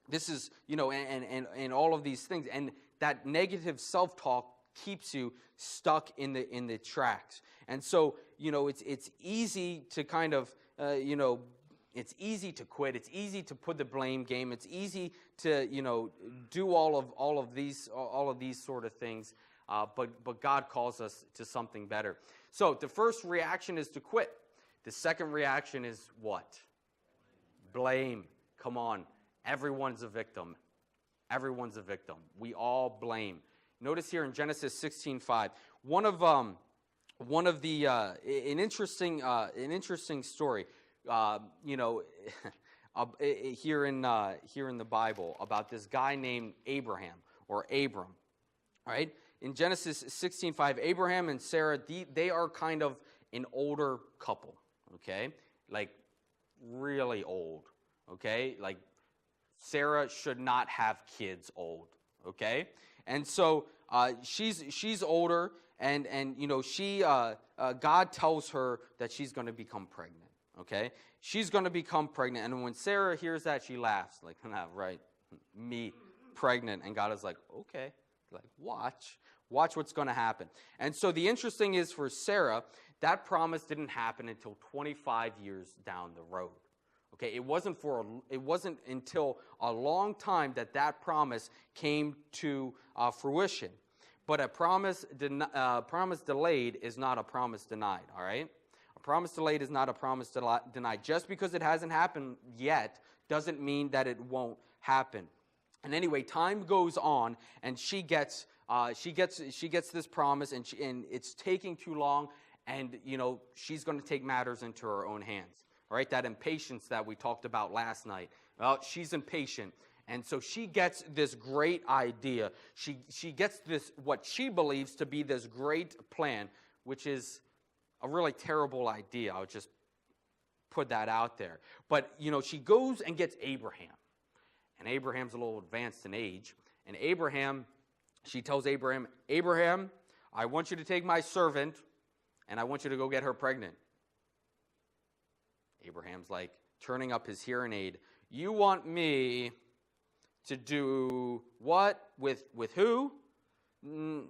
This is, and all of these things. And that negative self-talk keeps you stuck in the tracks. And so, it's easy to kind of, it's easy to quit. It's easy to put the blame game. It's easy to, do all of these sort of things. But God calls us to something better. So the first reaction is to quit. The second reaction is what? Blame. Come on. Everyone's a victim. Everyone's a victim. We all blame. Notice here in Genesis 16:5, an interesting story. Here in the Bible about this guy named Abraham or Abram, right? In Genesis 16:5, Abraham and Sarah, they are kind of an older couple, okay? Like really old, okay? Like Sarah should not have kids old, okay? And so she's older, and she God tells her that she's going to become pregnant, okay? She's going to become pregnant, and when Sarah hears that, she laughs like, nah, right, me pregnant, and God is like, okay, like watch what's going to happen. And so the interesting is for Sarah, that promise didn't happen until 25 years down the road. Okay, it wasn't until a long time that promise came to fruition. But a promise delayed is not a promise denied, all right? A promise delayed is not a promise denied. Just because it hasn't happened yet doesn't mean that it won't happen. And anyway, time goes on, and she gets this promise, and it's taking too long, and she's going to take matters into her own hands. All right, that impatience that we talked about last night. Well, she's impatient, and so she gets this great idea. She gets this, what she believes to be this great plan, which is a really terrible idea. I'll just put that out there. But, she goes and gets Abraham. And Abraham's a little advanced in age. And she tells Abraham, I want you to take my servant, and I want you to go get her pregnant. Abraham's like turning up his hearing aid. You want me to do what? With who? No,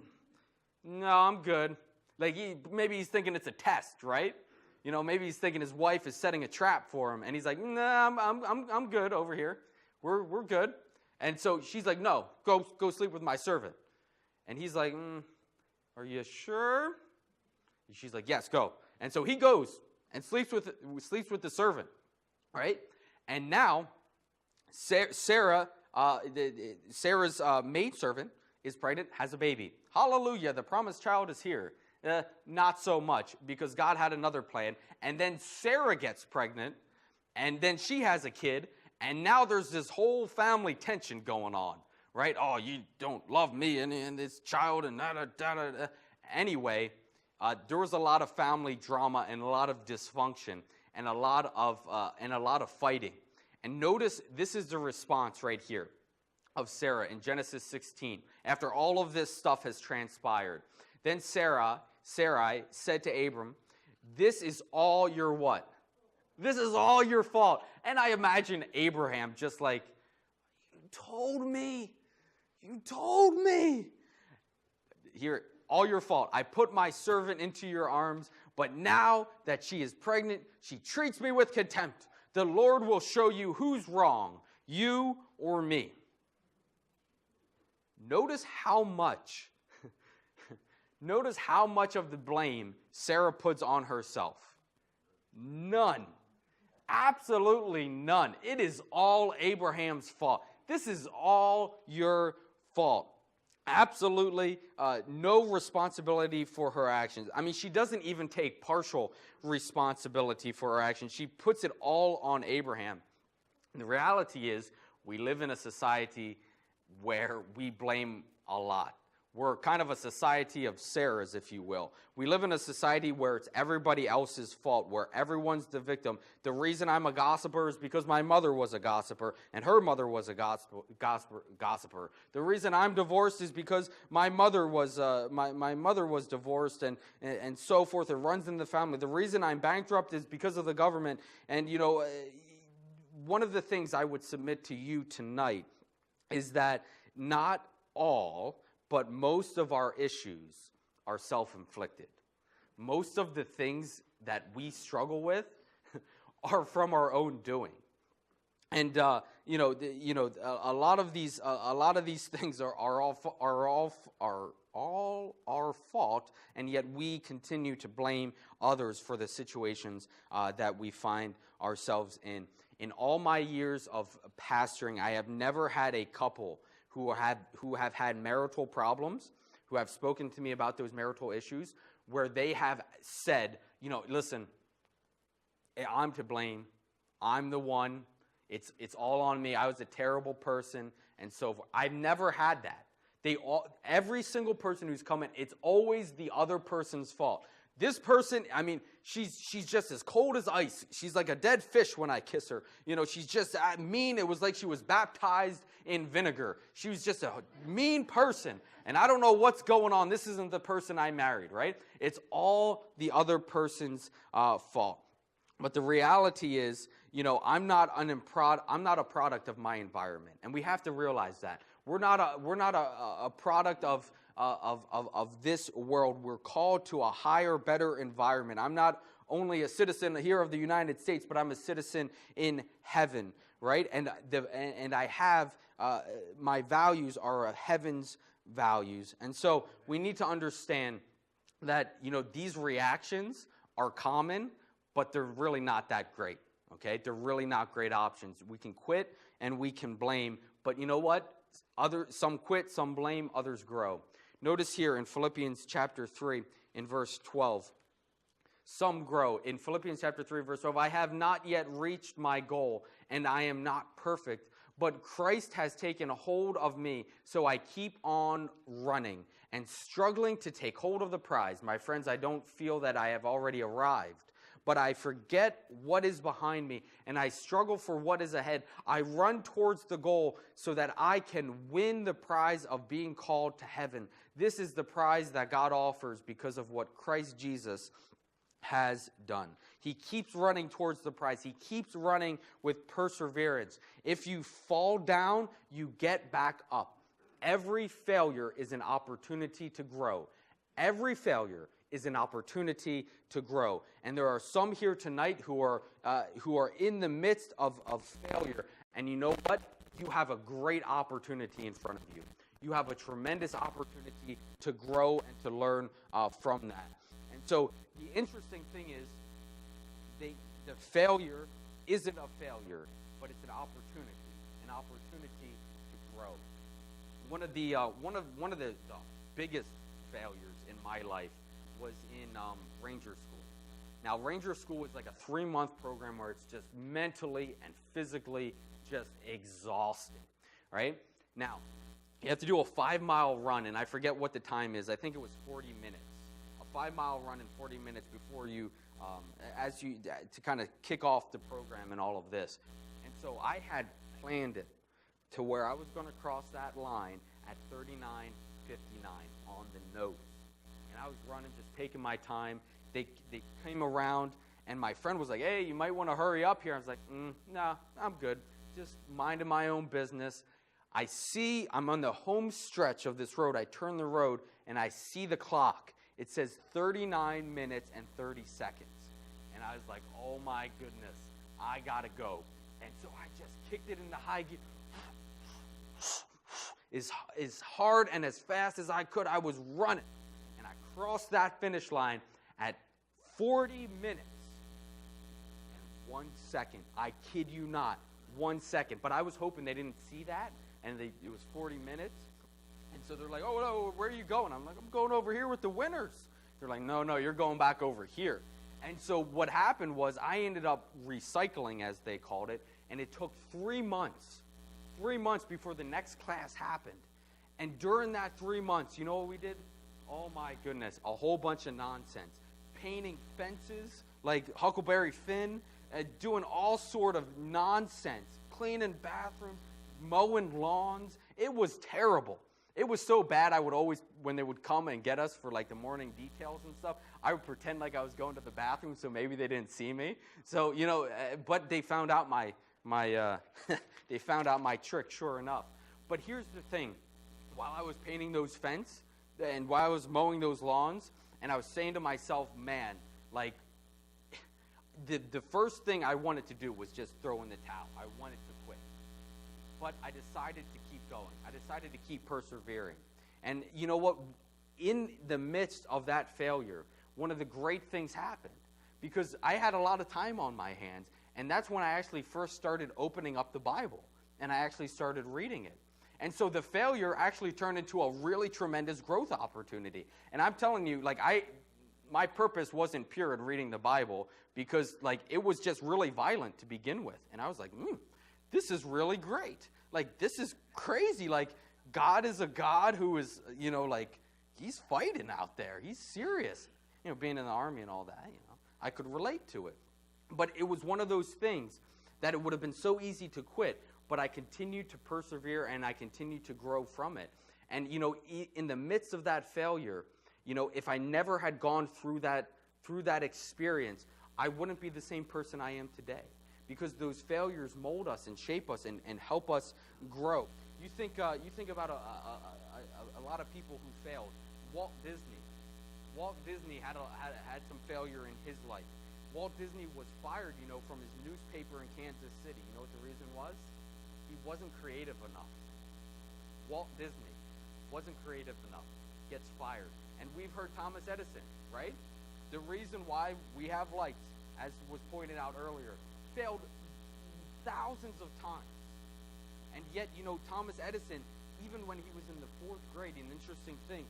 I'm good. Like maybe he's thinking it's a test, right? Maybe he's thinking his wife is setting a trap for him, and he's like, nah, I'm good over here. We're good. And so she's like, no, go sleep with my servant. And he's like, are you sure? And she's like, yes, go. And so he goes and sleeps with the servant, right? And now Sarah's maidservant is pregnant, has a baby. Hallelujah, the promised child is here. Not so much, because God had another plan. And then Sarah gets pregnant, and then she has a kid, and now there's this whole family tension going on, right? Oh, you don't love me and this child and da-da-da-da. Anyway, there was a lot of family drama and a lot of dysfunction and a lot of fighting. And notice this is the response right here of Sarah in Genesis 16. After all of this stuff has transpired, then Sarai said to Abram, "This is all your what? This is all your fault." And I imagine Abraham just like, told me. You told me. Here, all your fault. I put my servant into your arms, but now that she is pregnant, she treats me with contempt. The Lord will show you who's wrong, you or me. Notice how much of the blame Sarah puts on herself. None. Absolutely none. It is all Abraham's fault. This is all your fault. Absolutely no responsibility for her actions. I mean, she doesn't even take partial responsibility for her actions. She puts it all on Abraham. And the reality is, we live in a society where we blame a lot. We're kind of a society of Sarahs, if you will. We live in a society where it's everybody else's fault, where everyone's the victim. The reason I'm a gossiper is because my mother was a gossiper, and her mother was a gossiper. The reason I'm divorced is because my mother was divorced, and so forth. It runs in the family. The reason I'm bankrupt is because of the government. And, one of the things I would submit to you tonight is that not all, but most of our issues are self-inflicted. Most of the things that we struggle with are from our own doing. And a lot of these things are all our fault, and yet we continue to blame others for the situations that we find ourselves in. In all my years of pastoring, I have never had a couple who have had marital problems, who have spoken to me about those marital issues, where they have said, listen, I'm to blame. I'm the one. It's all on me. I was a terrible person, and so forth. I've never had that. Every single person who's come in, it's always the other person's fault. This person, I mean, she's just as cold as ice. She's like a dead fish when I kiss her. She's just mean. It was like she was baptized in vinegar. She was just a mean person. And I don't know what's going on. This isn't the person I married, right? It's all the other person's fault. But the reality is, I'm not a product of my environment. And we have to realize that. We're not a product of this world. We're called to a higher, better environment. I'm not only a citizen here of the United States, but I'm a citizen in heaven, right? And I have my values are heaven's values, and so we need to understand that these reactions are common, but they're really not that great. Okay, they're really not great options. We can quit and we can blame, but you know what? Some quit, some blame, others grow. Notice here in Philippians chapter 3 in verse 12. Some grow. In Philippians chapter 3 verse 12, I have not yet reached my goal, and I am not perfect, but Christ has taken a hold of me, so I keep on running and struggling to take hold of the prize. My friends, I don't feel that I have already arrived, but I forget what is behind me, and I struggle for what is ahead. I run towards the goal so that I can win the prize of being called to heaven. This is the prize that God offers because of what Christ Jesus has done. He keeps running towards the prize. He keeps running with perseverance. If you fall down, you get back up. Every failure is an opportunity to grow. Every failure is an opportunity to grow. And there are some here tonight who are in the midst of failure. And you know what? You have a great opportunity in front of you. You have a tremendous opportunity to grow and to learn from that. And so the interesting thing is, the failure isn't a failure, but it's an opportunity to grow. One of the biggest failures in my life was in Ranger School. Now, Ranger School is like a 3-month program where it's just mentally and physically just exhausting, right? Now, you have to do a 5-mile run, and I forget what the time is. I think it was 40 minutes. A 5-mile run in 40 minutes before you, to kind of kick off the program and all of this. And so I had planned it to where I was going to cross that line at 39:59 on the nose. And I was running, just taking my time. They came around, and my friend was like, hey, you might want to hurry up here. I was like, no, I'm good. Just minding my own business. I'm on the home stretch of this road. I turn the road, and I see the clock. It says 39 minutes and 30 seconds. And I was like, oh my goodness, I got to go. And so I just kicked it into high gear. As hard and as fast as I could, I was running. And I crossed that finish line at 40 minutes and 1 second. I kid you not, 1 second. But I was hoping they didn't see that, and it was 40 minutes. And so they're like, oh, no, where are you going? I'm like, I'm going over here with the winners. They're like, no, you're going back over here. And so what happened was I ended up recycling, as they called it, and it took 3 months. 3 months before the next class happened. And during that 3 months, you know what we did? Oh my goodness, a whole bunch of nonsense. Painting fences like Huckleberry Finn, doing all sort of nonsense. Cleaning bathrooms, mowing lawns. It was terrible. It was so bad I would always, when they would come and get us for like the morning details and stuff, I would pretend like I was going to the bathroom so maybe they didn't see me. So, but they found out my they found out my trick, sure enough. But here's the thing. While I was painting those fences and while I was mowing those lawns, and I was saying to myself, man, like, the first thing I wanted to do was just throw in the towel. I wanted to quit. But I decided to keep going. I decided to keep persevering. And you know what? In the midst of that failure, one of the great things happened. Because I had a lot of time on my hands. And that's when I actually first started opening up the Bible. And I actually started reading it. And so the failure actually turned into a really tremendous growth opportunity. And I'm telling you, like, my purpose wasn't pure in reading the Bible because, like, it was just really violent to begin with. And I was like, this is really great. Like, this is crazy. Like, God is a God who is, like, he's fighting out there. He's serious. Being in the army and all that, I could relate to it. But it was one of those things that it would have been so easy to quit, but I continued to persevere and I continued to grow from it. And, in the midst of that failure, if I never had gone through that experience, I wouldn't be the same person I am today. Because those failures mold us and shape us and help us grow. You think about a lot of people who failed. Walt Disney had some failure in his life. Walt Disney was fired, from his newspaper in Kansas City. You know what the reason was? He wasn't creative enough. Walt Disney wasn't creative enough. Gets fired. And we've heard Thomas Edison, right? The reason why we have lights, as was pointed out earlier, failed thousands of times. And yet, Thomas Edison, even when he was in the 4th grade, an interesting thing,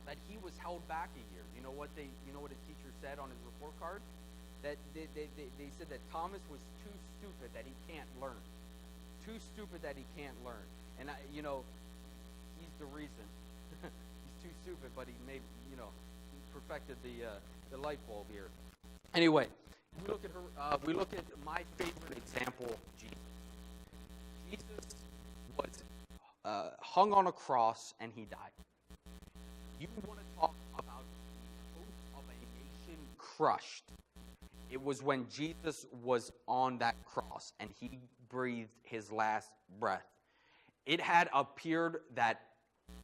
that he was held back a year. You know what a teacher said on his report card? That they said that Thomas was too stupid that he can't learn. Too stupid that he can't learn. And, he's the reason. He's too stupid, but he made, perfected the light bulb here. Anyway, we look at my favorite example, Jesus. Jesus was hung on a cross and he died. You want to talk about the hope of a nation crushed. It was when Jesus was on that cross and he breathed his last breath. It had appeared that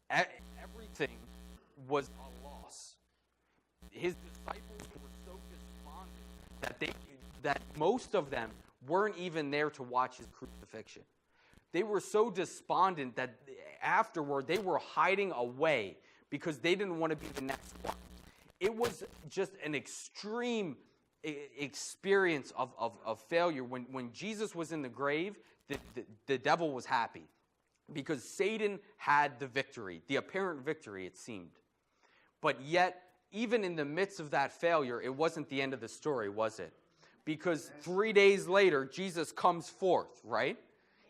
everything was a loss. His disciples were so despondent that most of them weren't even there to watch his crucifixion. They were so despondent that afterward they were hiding away because they didn't want to be the next one. It was just an extreme experience of failure. When Jesus was in the grave, the devil was happy because Satan had the victory, the apparent victory, it seemed. But yet, even in the midst of that failure, it wasn't the end of the story, was it? Because 3 days later, Jesus comes forth, right?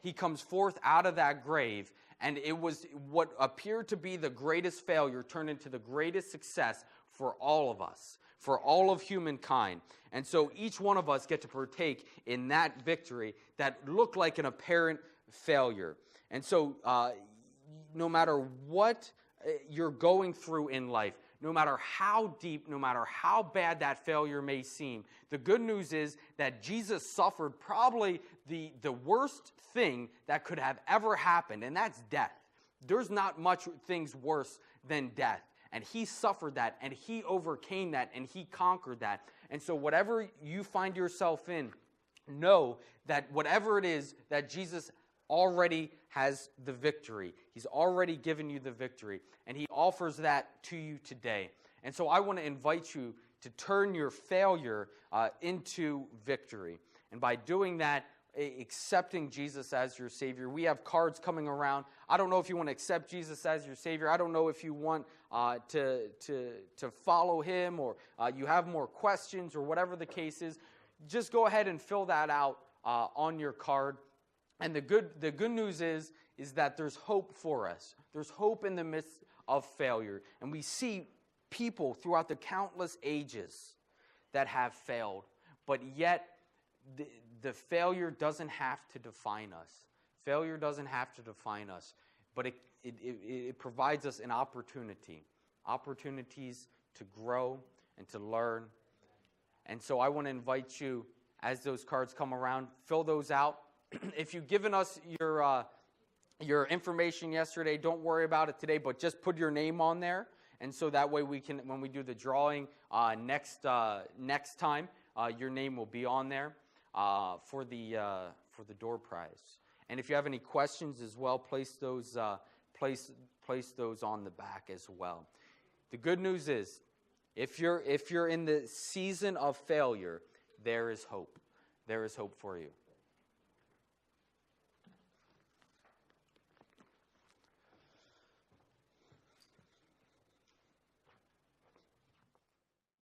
He comes forth out of that grave, and it was what appeared to be the greatest failure turned into the greatest success for all of us, for all of humankind. And so each one of us get to partake in that victory that looked like an apparent failure. And so no matter what you're going through in life, no matter how deep, no matter how bad that failure may seem, the good news is that Jesus suffered probably the worst thing that could have ever happened, and that's death. There's not much things worse than death. And he suffered that, and he overcame that, and he conquered that. And so whatever you find yourself in, know that whatever it is, that Jesus already has the victory. He's already given you the victory, and he offers that to you today. And so I want to invite you to turn your failure into victory. And by doing that, accepting Jesus as your Savior. We have cards coming around. I don't know if you want to accept Jesus as your Savior. I don't know if you want to follow him, or you have more questions, or whatever the case is. Just go ahead and fill that out on your card. And the good news is that there's hope for us. There's hope in the midst of failure. And we see people throughout the countless ages that have failed, but yet the failure doesn't have to define us. Failure doesn't have to define us, but it provides us an opportunities to grow and to learn. And so I want to invite you, as those cards come around, fill those out. If you've given us your information yesterday, don't worry about it today, but just put your name on there. And so that way we can, when we do the drawing next time, your name will be on there for the door prize. And if you have any questions as well, place those on the back as well. The good news is, if you're in the season of failure, there is hope. There is hope for you.